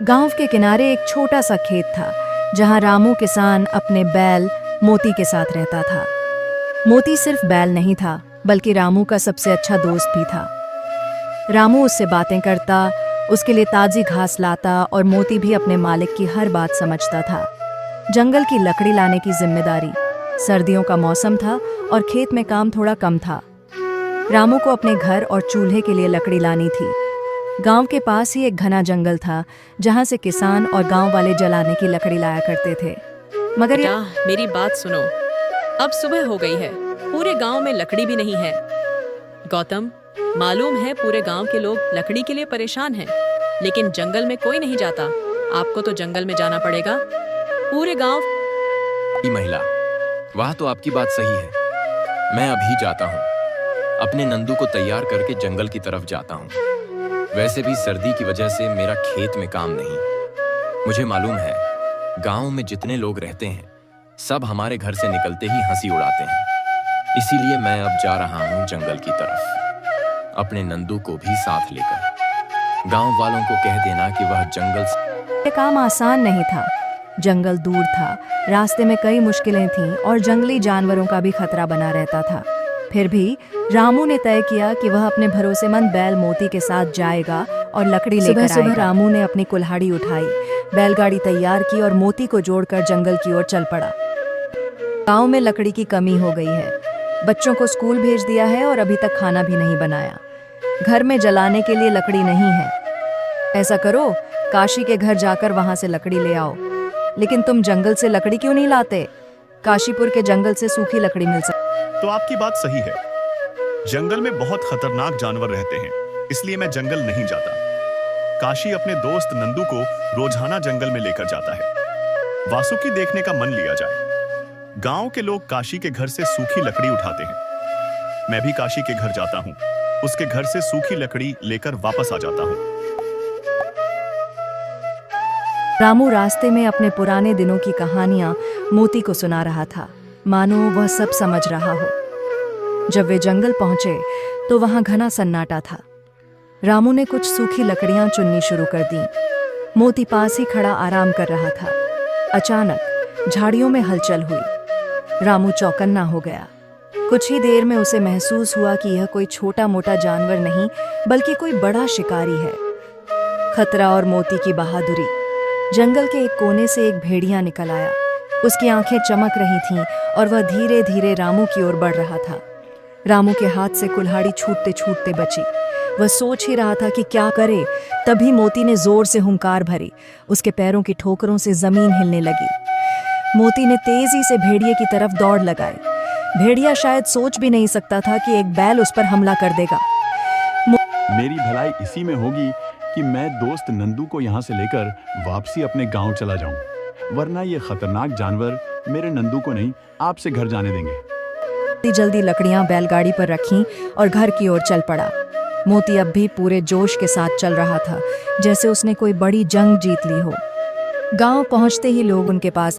गांव के किनारे एक छोटा सा खेत था जहां रामू किसान अपने बैल मोती के साथ रहता था। मोती सिर्फ बैल नहीं था बल्कि रामू का सबसे अच्छा दोस्त भी था। रामू उससे बातें करता, उसके लिए ताजी घास लाता और मोती भी अपने मालिक की हर बात समझता था। जंगल की लकड़ी लाने की जिम्मेदारी। सर्दियों का मौसम था और खेत में काम थोड़ा कम था। रामू को अपने घर और चूल्हे के लिए लकड़ी लानी थी। गांव के पास ही एक घना जंगल था जहां से किसान और गांव वाले जलाने की लकड़ी लाया करते थे। मगर बेटा, मेरी बात सुनो। अब सुबह हो गई है, पूरे गांव में लकड़ी भी नहीं है। गौतम, मालूम है पूरे गांव के लोग लकड़ी के लिए परेशान हैं, लेकिन जंगल में कोई नहीं जाता। आपको तो जंगल में जाना पड़ेगा। पूरे गांव महिला, वह तो आपकी बात सही है। मैं अभी जाता हूँ, अपने नंदू को तैयार करके जंगल की तरफ जाता हूँ। वैसे भी सर्दी की वजह से मेरा खेत में काम नहीं। मुझे मालूम है गांव में जितने लोग रहते हैं सब हमारे घर से निकलते ही हंसी उड़ाते हैं। इसीलिए मैं अब जा रहा हूँ जंगल की तरफ, अपने नंदू को भी साथ लेकर। गांव वालों को कह देना कि वह जंगल से ये काम आसान नहीं था। जंगल दूर था, रास्ते में कई मुश्किलें थीं और जंगली जानवरों का भी खतरा बना रहता था। फिर भी रामू ने तय किया कि वह अपने भरोसेमंद बैल मोती के साथ जाएगा और लकड़ी लेकर आएगा। सुबह रामू ने अपनी कुल्हाड़ी उठाई, बैलगाड़ी तैयार की और मोती को जोड़कर जंगल की ओर चल पड़ा। गांव में लकड़ी की कमी हो गई है। बच्चों को स्कूल भेज दिया है और अभी तक खाना भी नहीं बनाया। घर में जलाने के लिए लकड़ी नहीं है। ऐसा करो, काशी के घर जाकर वहां से लकड़ी ले आओ। लेकिन तुम जंगल से लकड़ी क्यों नहीं लाते? काशीपुर के जंगल से सूखी लकड़ी मिल सकती। तो आपकी बात सही है। जंगल में बहुत खतरनाक जानवर रहते हैं, इसलिए मैं जंगल नहीं जाता। काशी अपने दोस्त नंदू को रोजाना जंगल में लेकर जाता है। वासुकी देखने का मन लिया जाए। गांव के लोग काशी के घर से सूखी लकड़ी उठाते हैं। मैं भी काशी के घर जाता हूँ, उसके घर से सूखी लकड़ी लेकर वापस आ जाता हूँ। रामू रास्ते में अपने पुराने दिनों की कहानियां मोती को सुना रहा था, मानो वह सब समझ रहा हो। जब वे जंगल पहुंचे तो वहां घना सन्नाटा था। रामू ने कुछ सूखी लकड़ियां चुननी शुरू कर दी। मोती पास ही खड़ा आराम कर रहा था। अचानक झाड़ियों में हलचल हुई। रामू चौकन्ना हो गया। कुछ ही देर में उसे महसूस हुआ कि यह कोई छोटा मोटा जानवर नहीं बल्कि कोई बड़ा शिकारी है। खतरा और मोती की बहादुरी। जंगल के एक कोने से एक भेड़िया निकल आया। उसकी आंखें चमक रही थीं और वह धीरे धीरे रामू की ओर बढ़ रहा था। रामू के हाथ से कुल्हाड़ी छूटते छूटते बची। वह सोच ही रहा था कि क्या करे, तभी मोती ने जोर से हुंकार भरी। उसके पैरों की ठोकरों से जमीन हिलने लगी। मोती ने तेजी से भेड़िए की तरफ दौड़ लगाई। भेड़िया शायद सोच भी नहीं सकता था कि एक बैल उस पर हमला कर देगा। मेरी भलाई इसी में होगी कि मैं दोस्त नंदू को यहाँ से लेकर वापसी अपने गांव चला जाऊं, वरना ये खतरनाक जानवर मेरे नंदू को नहीं, आपसे घर जाने देंगे। जल्दी लकड़ियां बैलगाड़ी पर रखीं और घर की ओर चल पड़ा। मोती अब भी पूरे जोश के साथ चल रहा था, जैसे उसने कोई बड़ी जंग जीत ली हो। गांव पहुंचते ही लोग उनके पास